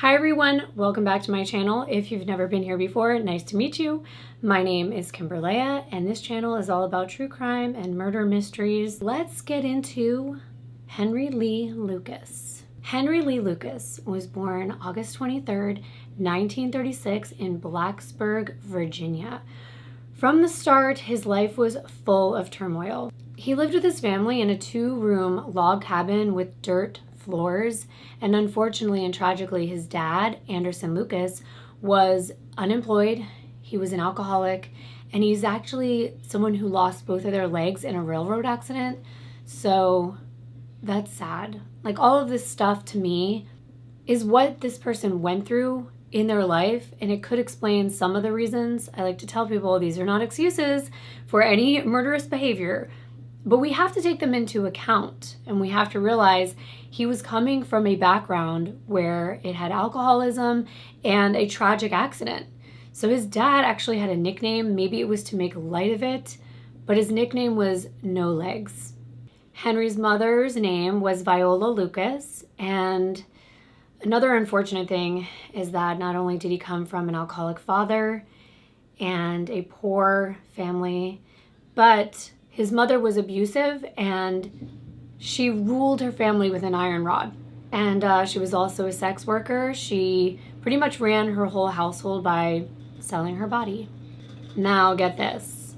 Hi everyone, welcome back to my channel. If you've never been here before, nice to meet you. My name is Kimbyrleigha and this channel is all about true crime and murder mysteries. Let's get into Henry Lee Lucas. Henry Lee Lucas was born August 23rd, 1936 in Blacksburg, Virginia. From the start, his life was full of turmoil. He lived with his family in a 2-room log cabin with dirt floors, and unfortunately and tragically his dad, Anderson Lucas, was unemployed. He was an alcoholic, and he's actually someone who lost both of their legs in a railroad accident. So that's sad. Like, all of this stuff to me is what this person went through in their life, and it could explain some of the reasons. I like to tell people these are not excuses for any murderous behavior, but we have to take them into account, and we have to realize he was coming from a background where it had alcoholism and a tragic accident. So his dad actually had a nickname. Maybe it was to make light of it, but his nickname was No Legs. Henry's mother's name was Viola Lucas, and another unfortunate thing is that not only did he come from an alcoholic father and a poor family, but his mother was abusive and she ruled her family with an iron rod. And she was also a sex worker. She pretty much ran her whole household by selling her body. Now get this.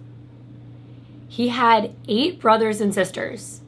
He had 8 brothers and sisters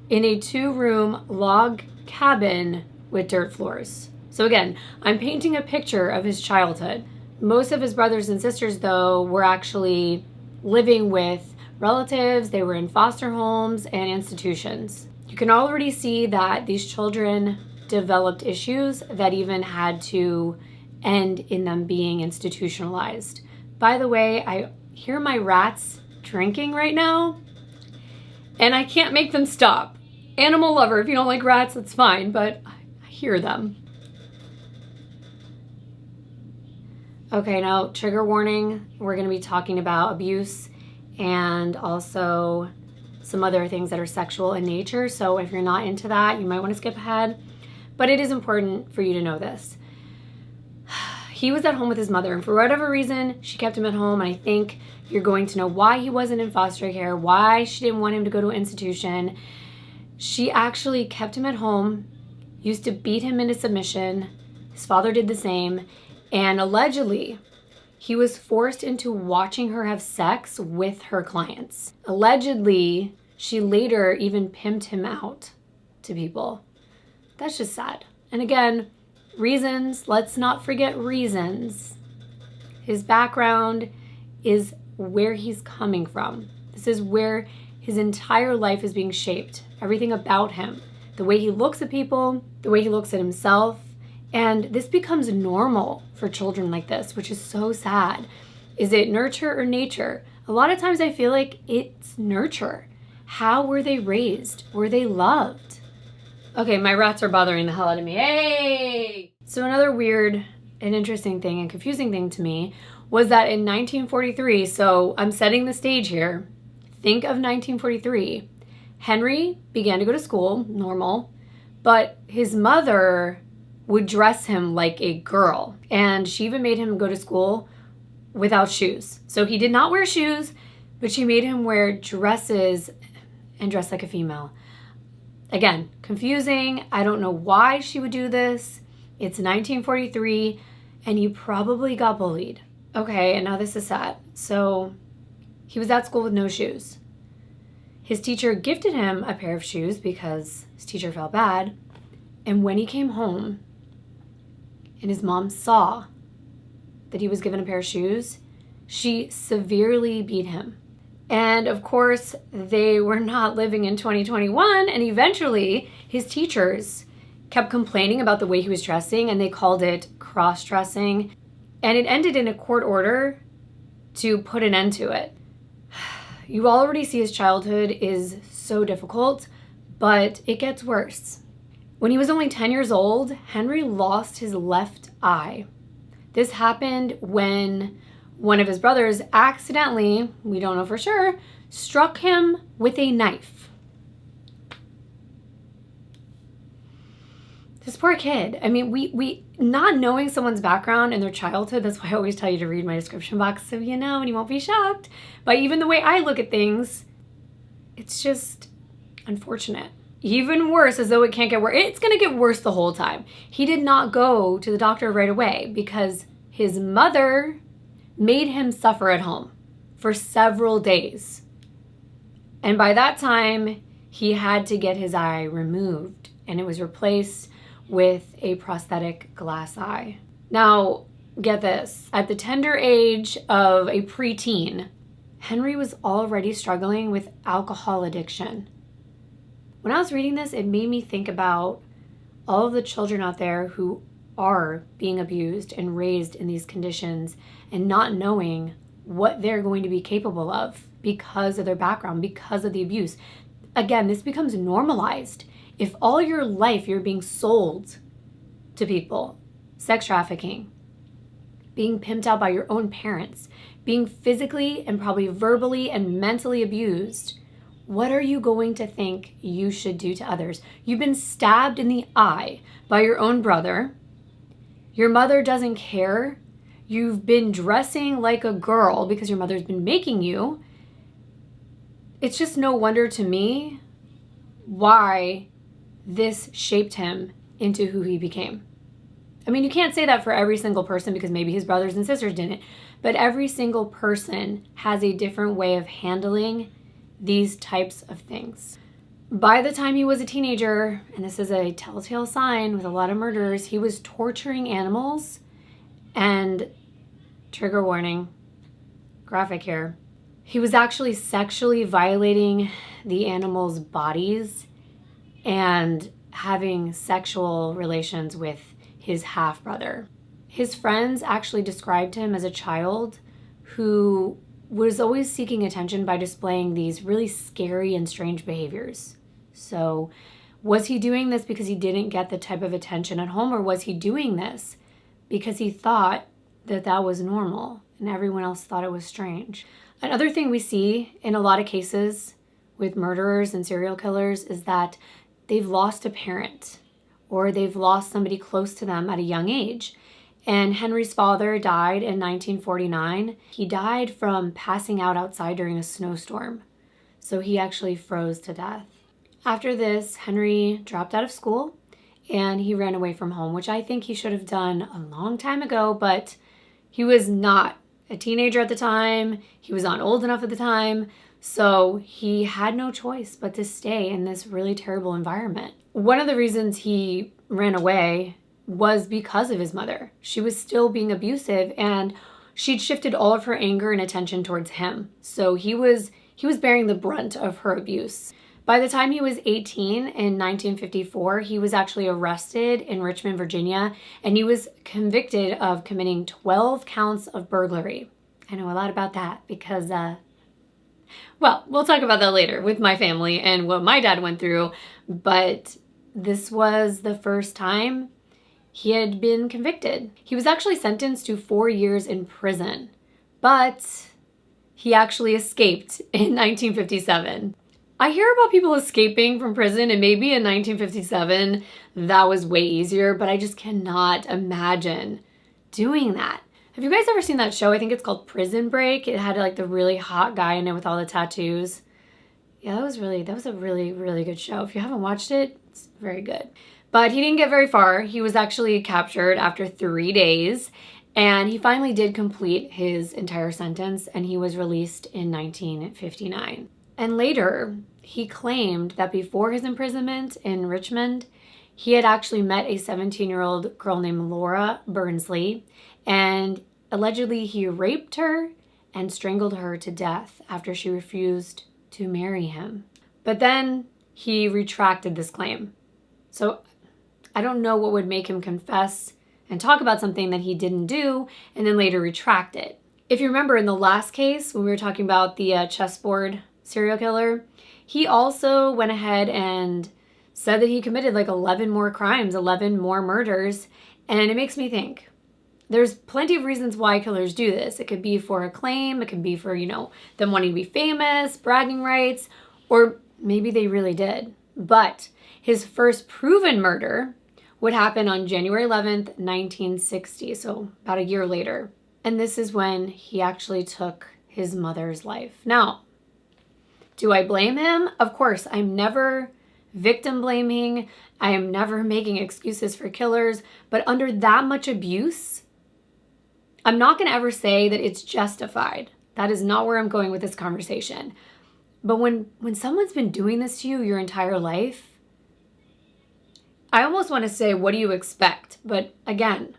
in a 2-room log cabin with dirt floors. So again, I'm painting a picture of his childhood. Most of his brothers and sisters, though, were actually living with relatives. They were in foster homes and institutions. You can already see that these children developed issues that even had to end in them being institutionalized. By the way, I hear my rats drinking right now, and I can't make them stop. Animal lover, if you don't like rats, that's fine, but I hear them. Okay, now trigger warning. We're going to be talking about abuse and also some other things that are sexual in nature. So if you're not into that, you might want to skip ahead. But it is important for you to know this. He was at home with his mother, and for whatever reason, she kept him at home. And I think you're going to know why he wasn't in foster care, why she didn't want him to go to an institution. She actually kept him at home, used to beat him into submission. His father did the same. And allegedly, he was forced into watching her have sex with her clients. Allegedly, she later even pimped him out to people. That's just sad. And again, reasons, let's not forget reasons. His background is where he's coming from. This is where his entire life is being shaped. Everything about him, the way he looks at people, the way he looks at himself. And this becomes normal for children like this, which is so sad. Is it nurture or nature? A lot of times I feel like it's nurture. How were they raised? Were they loved? Okay, my rats are bothering the hell out of me. Hey! So another weird and interesting thing and confusing thing to me was that in 1943, so I'm setting the stage here. Think of 1943. Henry began to go to school, normal, but his mother would dress him like a girl. And she even made him go to school without shoes. So he did not wear shoes, but she made him wear dresses and dress like a female. Again, confusing. I don't know why she would do this. It's 1943, and he probably got bullied. Okay, and now this is sad. So he was at school with no shoes. His teacher gifted him a pair of shoes because his teacher felt bad. And when he came home, and his mom saw that he was given a pair of shoes, she severely beat him. And of course, they were not living in 2021, and eventually his teachers kept complaining about the way he was dressing, and they called it cross-dressing, and it ended in a court order to put an end to it. You already see his childhood is so difficult, but it gets worse. When he was only 10 years old, Henry lost his left eye. This happened when one of his brothers accidentally, we don't know for sure, struck him with a knife. This poor kid. I mean, not knowing someone's background and their childhood, that's why I always tell you to read my description box so you know and you won't be shocked. But even the way I look at things, it's just unfortunate. Even worse, as though it can't get worse. It's going to get worse the whole time. He did not go to the doctor right away because his mother made him suffer at home for several days. And by that time, he had to get his eye removed, and it was replaced with a prosthetic glass eye. Now, get this. At the tender age of a preteen, Henry was already struggling with alcohol addiction. When I was reading this, it made me think about all of the children out there who are being abused and raised in these conditions and not knowing what they're going to be capable of because of their background, because of the abuse. Again, this becomes normalized. If all your life you're being sold to people, sex trafficking, being pimped out by your own parents, being physically and probably verbally and mentally abused, what are you going to think you should do to others? You've been stabbed in the eye by your own brother. Your mother doesn't care. You've been dressing like a girl because your mother's been making you. It's just no wonder to me why this shaped him into who he became. I mean, you can't say that for every single person because maybe his brothers and sisters didn't, but every single person has a different way of handling these types of things. By the time he was a teenager, and this is a telltale sign with a lot of murderers, he was torturing animals and, trigger warning, graphic here, he was actually sexually violating the animals' bodies and having sexual relations with his half-brother. His friends actually described him as a child who was always seeking attention by displaying these really scary and strange behaviors. So was he doing this because he didn't get the type of attention at home, or was he doing this because he thought that that was normal and everyone else thought it was strange? Another thing we see in a lot of cases with murderers and serial killers is that they've lost a parent or they've lost somebody close to them at a young age. And Henry's father died in 1949. He died from passing out outside during a snowstorm. So he actually froze to death. After this, Henry dropped out of school and he ran away from home, which I think he should have done a long time ago, but he was not a teenager at the time. He was not old enough at the time. So he had no choice but to stay in this really terrible environment. One of the reasons he ran away was because of his mother. She was still being abusive and she'd shifted all of her anger and attention towards him. So he was bearing the brunt of her abuse. By the time he was 18 in 1954, he was actually arrested in Richmond, Virginia, and he was convicted of committing 12 counts of burglary. I know a lot about that because, well, we'll talk about that later with my family and what my dad went through, but this was the first time he had been convicted. He was actually sentenced to 4 years in prison, but he actually escaped in 1957. I hear about people escaping from prison, and maybe in 1957 that was way easier, but I just cannot imagine doing that. Have you guys ever seen that show? I think it's called Prison Break. It had like the really hot guy in it with all the tattoos. Yeah, that was a really, really good show. If you haven't watched it, it's very good. But he didn't get very far. He was actually captured after 3 days, and he finally did complete his entire sentence, and he was released in 1959. And later, he claimed that before his imprisonment in Richmond, he had actually met a 17-year-old girl named Laura Burnsley, and allegedly he raped her and strangled her to death after she refused to marry him. But then he retracted this claim. So I don't know what would make him confess and talk about something that he didn't do and then later retract it. If you remember in the last case, when we were talking about the chessboard serial killer, he also went ahead and said that he committed like 11 more crimes, 11 more murders. And it makes me think, there's plenty of reasons why killers do this. It could be for acclaim, it could be for, them wanting to be famous, bragging rights, or maybe they really did. But his first proven murder would happen on January 11th, 1960, so about a year later. And this is when he actually took his mother's life. Now, do I blame him? Of course, I'm never victim blaming. I am never making excuses for killers, but under that much abuse, I'm not going to ever say that it's justified. That is not where I'm going with this conversation. But when someone's been doing this to you your entire life, I almost want to say, what do you expect? But again,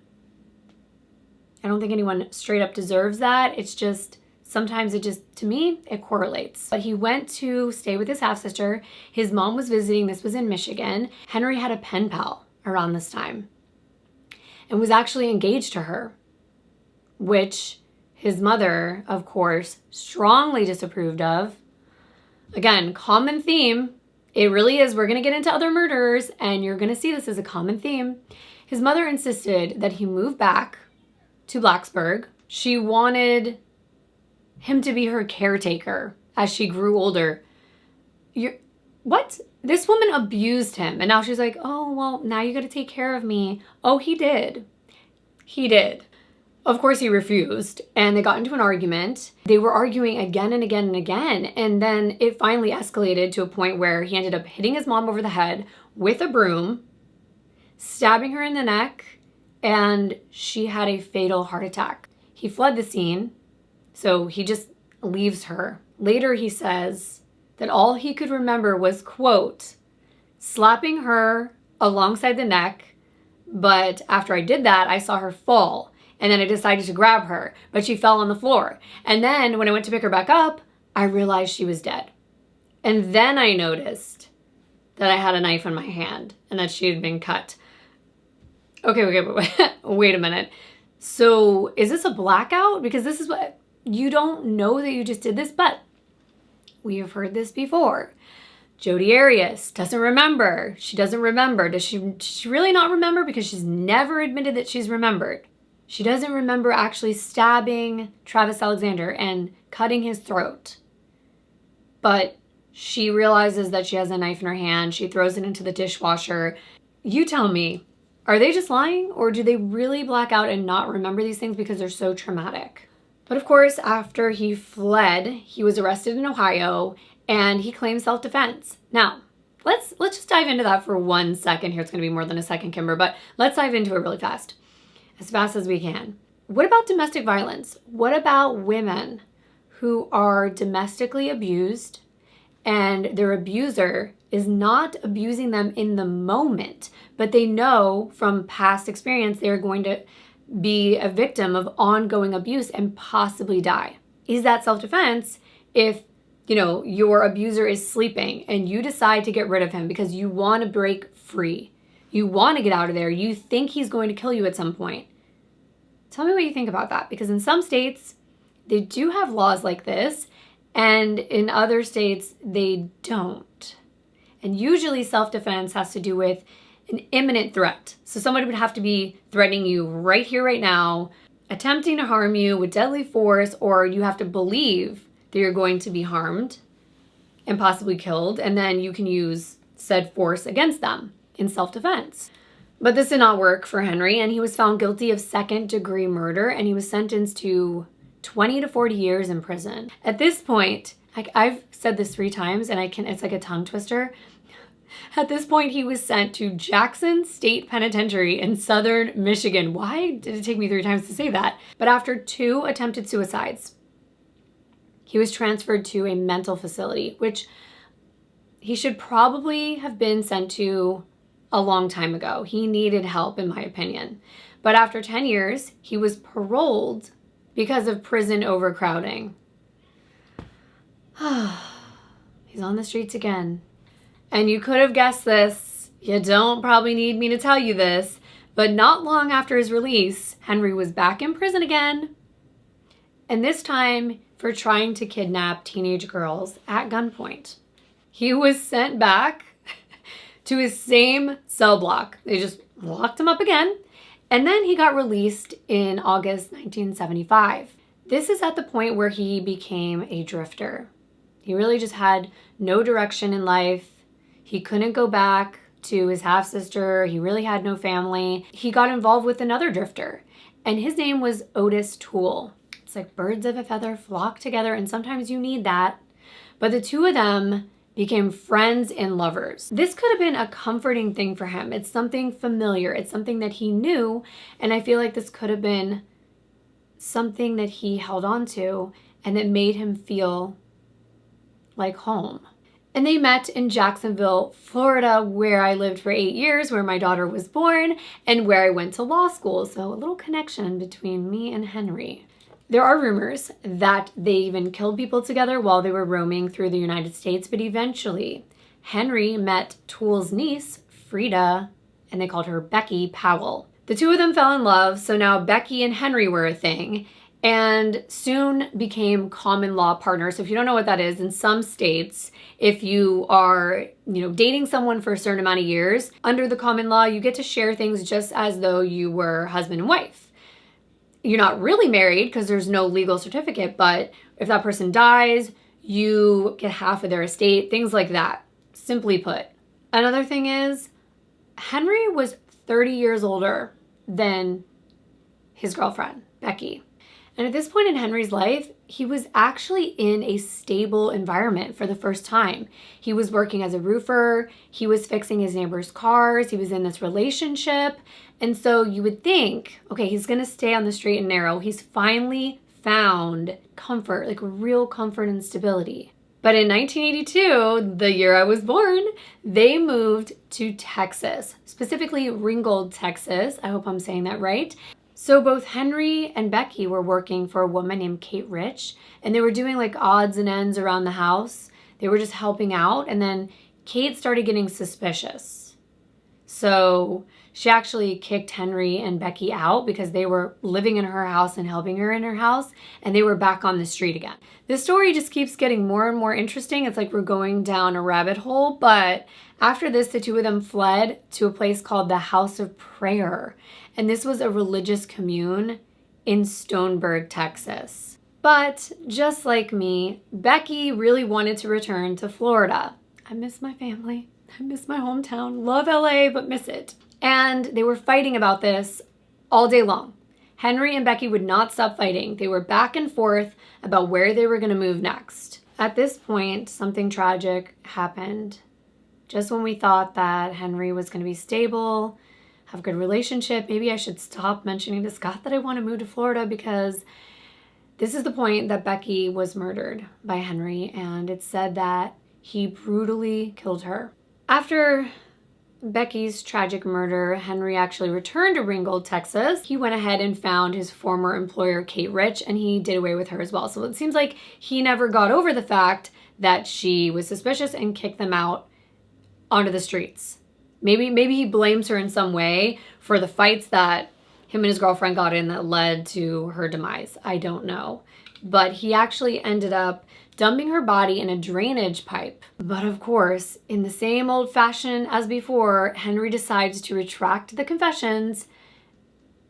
I don't think anyone straight up deserves that. It's just, sometimes to me, it correlates. But he went to stay with his half-sister. His mom was visiting. This was in Michigan. Henry had a pen pal around this time and was actually engaged to her, which his mother, of course, strongly disapproved of. Again, common theme. It really is. We're going to get into other murderers, and you're going to see this as a common theme. His mother insisted that he move back to Blacksburg. She wanted him to be her caretaker as she grew older. What? This woman abused him, and now she's like, oh, well, now you got to take care of me. Oh, he did. He did. Of course, he refused, and they got into an argument. They were arguing again and again and again, and then it finally escalated to a point where he ended up hitting his mom over the head with a broom, stabbing her in the neck, and she had a fatal heart attack. He fled the scene, so he just leaves her. Later, he says that all he could remember was, quote, slapping her alongside the neck, but after I did that, I saw her fall. And then I decided to grab her, but she fell on the floor. And then when I went to pick her back up, I realized she was dead. And then I noticed that I had a knife in my hand and that she had been cut. Okay, but wait a minute. So is this a blackout? Because this is what, you don't know that you just did this, but we have heard this before. Jodi Arias doesn't remember. She doesn't remember. Does she really not remember? Because she's never admitted that she's remembered. She doesn't remember actually stabbing Travis Alexander and cutting his throat. But she realizes that she has a knife in her hand. She throws it into the dishwasher. You tell me, are they just lying, or do they really black out and not remember these things because they're so traumatic? But of course, after he fled, he was arrested in Ohio, and he claimed self-defense. Now, let's just dive into that for 1 second here. It's going to be more than a second, Kimber, but let's dive into it really fast. As fast as we can. What about domestic violence? What about women who are domestically abused and their abuser is not abusing them in the moment, but they know from past experience they're going to be a victim of ongoing abuse and possibly die? Is that self-defense if, your abuser is sleeping and you decide to get rid of him because you want to break free? You want to get out of there. You think he's going to kill you at some point. Tell me what you think about that, because in some states, they do have laws like this, and in other states, they don't. And usually self-defense has to do with an imminent threat. So somebody would have to be threatening you right here, right now, attempting to harm you with deadly force, or you have to believe that you're going to be harmed and possibly killed, and then you can use said force against them in self-defense. But this did not work for Henry, and he was found guilty of second-degree murder, and he was sentenced to 20 to 40 years in prison. At this point, I've said this 3 times, and it's like a tongue twister. At this point, he was sent to Jackson State Penitentiary in southern Michigan. Why did it take me 3 times to say that? But after 2 attempted suicides, he was transferred to a mental facility, which he should probably have been sent to a long time ago. He needed help, in my opinion. But after 10 years, he was paroled because of prison overcrowding. He's on the streets again. And you could have guessed this. You don't probably need me to tell you this. But not long after his release, Henry was back in prison again. And this time for trying to kidnap teenage girls at gunpoint. He was sent back to his same cell block. They just locked him up again. And then he got released in August 1975. This is at the point where he became a drifter. He really just had no direction in life. He couldn't go back to his half-sister. He really had no family. He got involved with another drifter, and his name was Otis Toole. It's like birds of a feather flock together, and sometimes you need that. But the two of them became friends and lovers. This could have been a comforting thing for him. It's something familiar. It's something that he knew, and I feel like this could have been something that he held on to and that made him feel like home. And they met in Jacksonville, Florida, where I lived for 8 years, where my daughter was born, and where I went to law school. So a little connection between me and Henry. There are rumors that they even killed people together while they were roaming through the United States, but eventually Henry met Toole's niece, Frida, and they called her Becky Powell. The two of them fell in love, so now Becky and Henry were a thing, and soon became common law partners. So if you don't know what that is, in some states, if you are, dating someone for a certain amount of years, under the common law, you get to share things just as though you were husband and wife. You're not really married because there's no legal certificate, but if that person dies, you get half of their estate, things like that, simply put. Another thing is, Henry was 30 years older than his girlfriend, Becky. And at this point in Henry's life, he was actually in a stable environment for the first time. He was working as a roofer. He was fixing his neighbor's cars. He was in this relationship. And so you would think, okay, he's going to stay on the straight and narrow. He's finally found comfort, like real comfort and stability. But in 1982, the year I was born, they moved to Texas, specifically Ringgold, Texas. I hope I'm saying that right. So both Henry and Becky were working for a woman named Kate Rich, and they were doing like odds and ends around the house. They were just helping out, and then Kate started getting suspicious. So she actually kicked Henry and Becky out because they were living in her house and helping her in her house, and they were back on the street again. This story just keeps getting more and more interesting. It's like we're going down a rabbit hole, but after this, the two of them fled to a place called the House of Prayer. And this was a religious commune in Stoneburg, Texas. But just like me, Becky really wanted to return to Florida. I miss my family. I miss my hometown. Love LA, but miss it. And they were fighting about this all day long. Henry and Becky would not stop fighting. They were back and forth about where they were going to move next. At this point, something tragic happened. Just when we thought that Henry was going to be stable, have a good relationship, maybe I should stop mentioning to Scott that I want to move to Florida, because this is the point that Becky was murdered by Henry, and it's said that he brutally killed her. After Becky's tragic murder, Henry actually returned to Ringgold, Texas. He went ahead and found his former employer, Kate Rich, and he did away with her as well. So it seems like he never got over the fact that she was suspicious and kicked them out onto the streets. Maybe he blames her in some way for the fights that him and his girlfriend got in that led to her demise. I don't know. But he actually ended up dumping her body in a drainage pipe. But of course, in the same old fashion as before, Henry decides to retract the confessions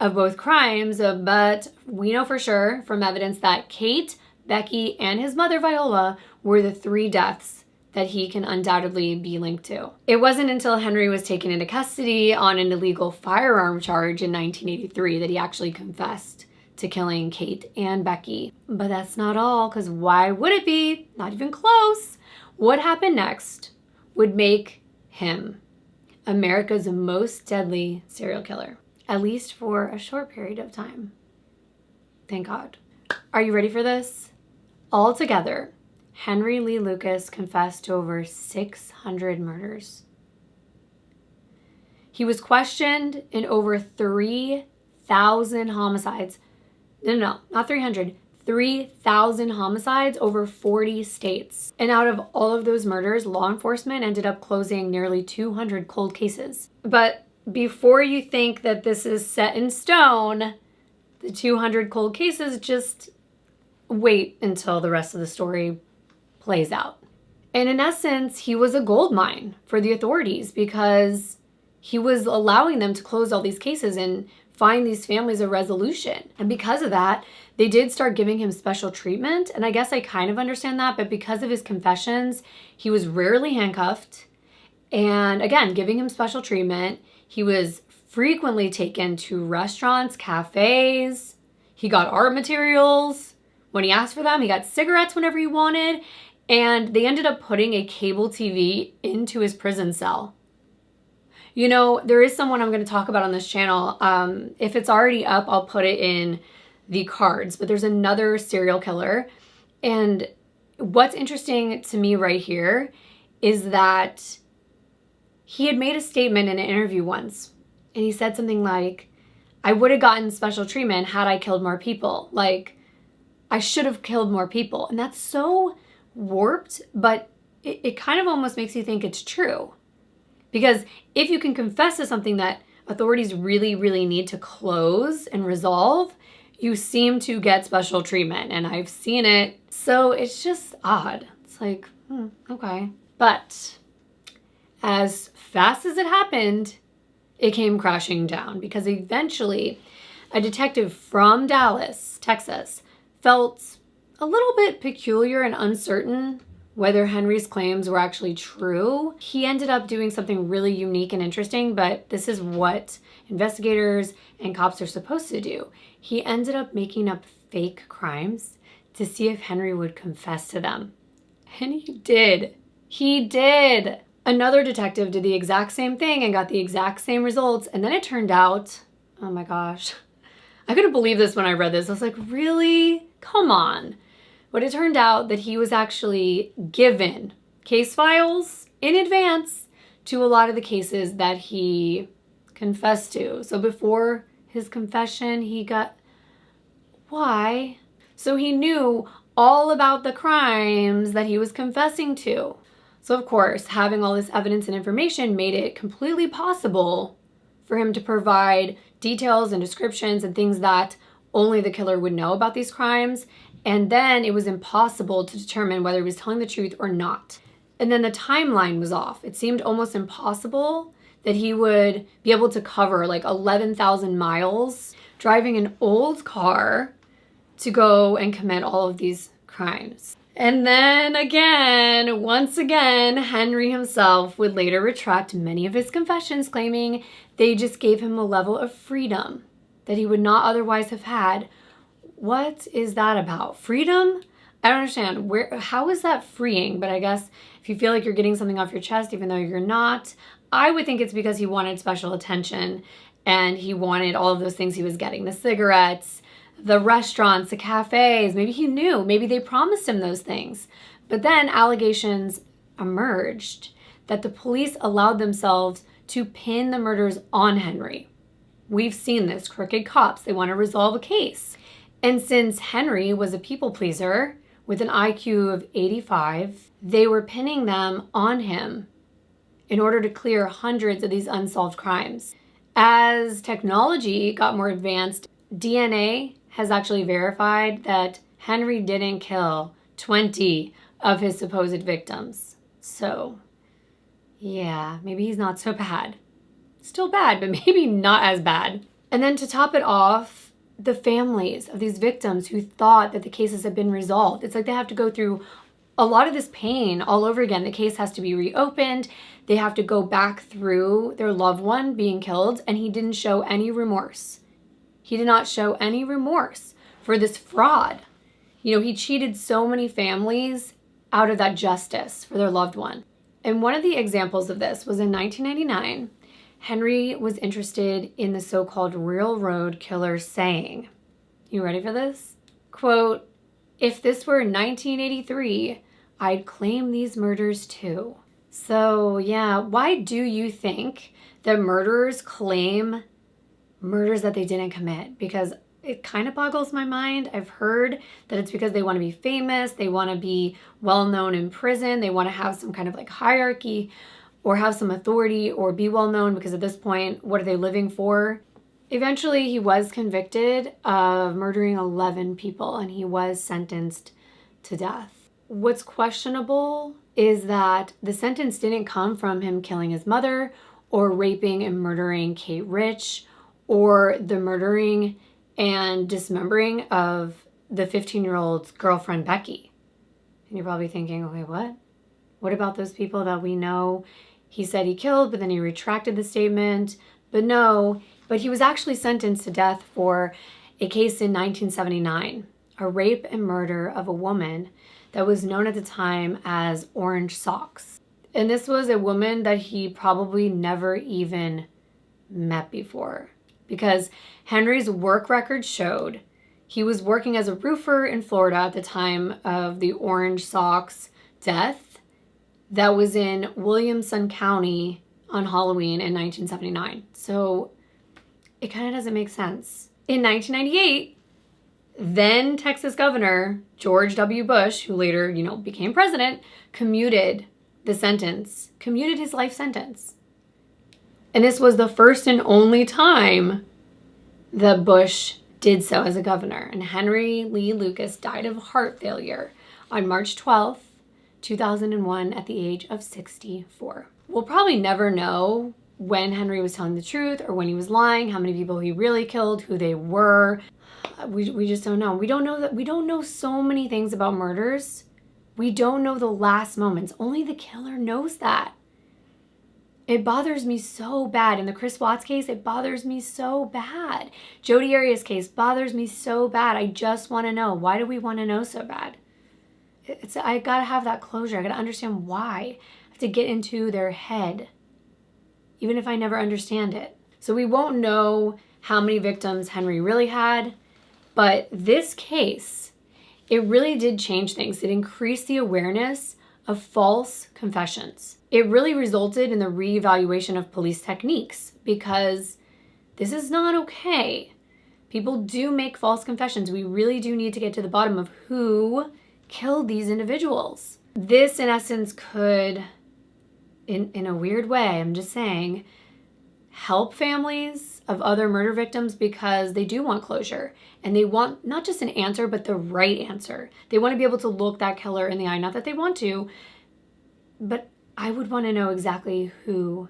of both crimes, but we know for sure from evidence that Kate, Becky, and his mother Viola were the three deaths that he can undoubtedly be linked to. It wasn't until Henry was taken into custody on an illegal firearm charge in 1983 that he actually confessed to killing Kate and Becky. But that's not all, because why would it be? Not even close. What happened next would make him America's most deadly serial killer, at least for a short period of time. Thank God. Are you ready for this? Altogether, Henry Lee Lucas confessed to over 600 murders. He was questioned in over 3,000 homicides. No, not 300. 3,000 homicides over 40 states. And out of all of those murders, law enforcement ended up closing nearly 200 cold cases. But before you think that this is set in stone, the 200 cold cases, just wait until the rest of the story plays out. And in essence, he was a gold mine for the authorities because he was allowing them to close all these cases and find these families a resolution. And because of that, they did start giving him special treatment. And I guess I kind of understand that, but because of his confessions, he was rarely handcuffed And again, giving him special treatment. He was frequently taken to restaurants, cafes. He got art materials when he asked for them. He got cigarettes whenever he wanted. And they ended up putting a cable TV into his prison cell. You know, there is someone I'm going to talk about on this channel. If it's already up, I'll put it in the cards. But there's another serial killer. And what's interesting to me right here is that he had made a statement in an interview once. And he said something like, I would have gotten special treatment had I killed more people. Like, I should have killed more people. And that's so warped, but it kind of almost makes you think it's true. Because if you can confess to something that authorities really, really need to close and resolve, you seem to get special treatment. And I've seen it. So it's just odd. It's like, okay. But as fast as it happened, it came crashing down because eventually a detective from Dallas, Texas, felt a little bit peculiar and uncertain whether Henry's claims were actually true. He ended up doing something really unique and interesting, but this is what investigators and cops are supposed to do. He ended up making up fake crimes to see if Henry would confess to them. And he did. He did. Another detective did the exact same thing and got the exact same results. And then it turned out, oh my gosh, I couldn't believe this when I read this. I was like, really? Come on. But it turned out that he was actually given case files in advance to a lot of the cases that he confessed to. So before his confession, he got, why? So he knew all about the crimes that he was confessing to. So of course, having all this evidence and information made it completely possible for him to provide details and descriptions and things that only the killer would know about these crimes. And then it was impossible to determine whether he was telling the truth or not. And then the timeline was off. It seemed almost impossible that he would be able to cover like 11,000 miles driving an old car to go and commit all of these crimes. And then again, once again, Henry himself would later retract many of his confessions, claiming they just gave him a level of freedom that he would not otherwise have had. What is that about? Freedom? I don't understand. How is that freeing? But I guess if you feel like you're getting something off your chest, even though you're not, I would think it's because he wanted special attention and he wanted all of those things he was getting. The cigarettes, the restaurants, the cafes. Maybe he knew. Maybe they promised him those things. But then allegations emerged that the police allowed themselves to pin the murders on Henry. We've seen this. Crooked cops. They want to resolve a case. And since Henry was a people pleaser with an IQ of 85, they were pinning them on him in order to clear hundreds of these unsolved crimes. As technology got more advanced, DNA has actually verified that Henry didn't kill 20 of his supposed victims. So, yeah, maybe he's not so bad. Still bad, but maybe not as bad. And then to top it off, the families of these victims who thought that the cases had been resolved. It's like they have to go through a lot of this pain all over again. The case has to be reopened. They have to go back through their loved one being killed, and he didn't show any remorse. He did not show any remorse for this fraud. You know, he cheated so many families out of that justice for their loved one. And one of the examples of this was in 1999. Henry was interested in the so-called railroad killer saying, you ready for this? Quote, if this were 1983, I'd claim these murders too. So yeah, why do you think that murderers claim murders that they didn't commit? Because it kind of boggles my mind. I've heard that it's because they want to be famous, they want to be well-known in prison, they want to have some kind of like hierarchy or have some authority or be well-known, because at this point, what are they living for? Eventually, he was convicted of murdering 11 people and he was sentenced to death. What's questionable is that the sentence didn't come from him killing his mother or raping and murdering Kate Rich or the murdering and dismembering of the 15-year-old's girlfriend, Becky. And you're probably thinking, okay, what? What about those people that we know He said he killed, but then he retracted the statement. But no, but he was actually sentenced to death for a case in 1979, a rape and murder of a woman that was known at the time as Orange Socks. And this was a woman that he probably never even met before, because Henry's work record showed he was working as a roofer in Florida at the time of the Orange Socks death that was in Williamson County on Halloween in 1979. So it kind of doesn't make sense. In 1998, then Texas Governor George W. Bush, who later, became president, commuted his life sentence. And this was the first and only time that Bush did so as a governor. And Henry Lee Lucas died of heart failure on March 12th, 2001 at the age of 64. We'll probably never know when Henry was telling the truth or when he was lying, how many people he really killed, who they were. We just don't know. We don't know so many things about murders. We don't know the last moments. Only the killer knows that. It bothers me so bad. In the Chris Watts case, it bothers me so bad. Jodi Arias case bothers me so bad. I just want to know. Why do we want to know so bad? I gotta have that closure. I gotta understand why. I have to get into their head, even if I never understand it. So we won't know how many victims Henry really had, but this case, it really did change things. It increased the awareness of false confessions. It really resulted in the reevaluation of police techniques, because this is not okay. People do make false confessions. We really do need to get to the bottom of who killed these individuals. This, in essence, could, in a weird way, I'm just saying, help families of other murder victims, because they do want closure. And they want not just an answer, but the right answer. They want to be able to look that killer in the eye. Not that they want to, but I would want to know exactly who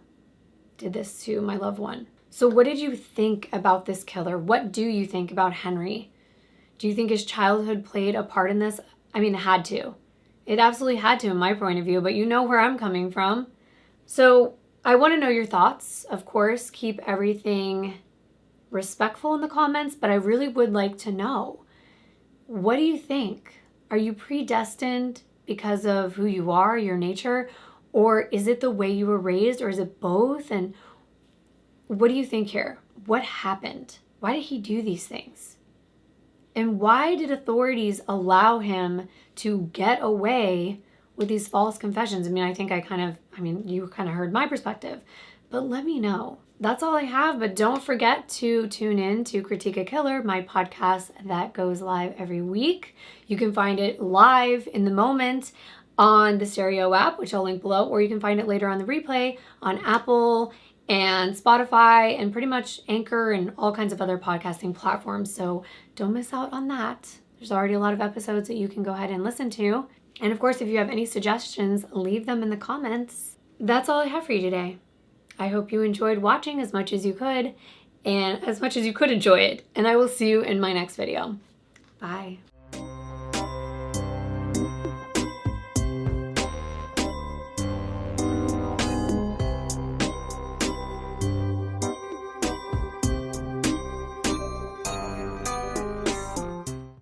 did this to my loved one. So what did you think about this killer? What do you think about Henry? Do you think his childhood played a part in this? I mean, it had to. It absolutely had to in my point of view, but you know where I'm coming from. So I want to know your thoughts. Of course, keep everything respectful in the comments, but I really would like to know, what do you think? Are you predestined because of who you are, your nature, or is it the way you were raised, or is it both? And what do you think here? What happened? Why did he do these things? And why did authorities allow him to get away with these false confessions? I mean, you kind of heard my perspective, but let me know. That's all I have, but don't forget to tune in to Critique a Killer, my podcast that goes live every week. You can find it live in the moment on the Stereo app, which I'll link below, or you can find it later on the replay on Apple and Spotify and pretty much Anchor and all kinds of other podcasting platforms. So don't miss out on that. There's already a lot of episodes that you can go ahead and listen to. And of course, if you have any suggestions, leave them in the comments. That's all I have for you today. I hope you enjoyed watching as much as you could, and as much as you could enjoy it. And I will see you in my next video. Bye.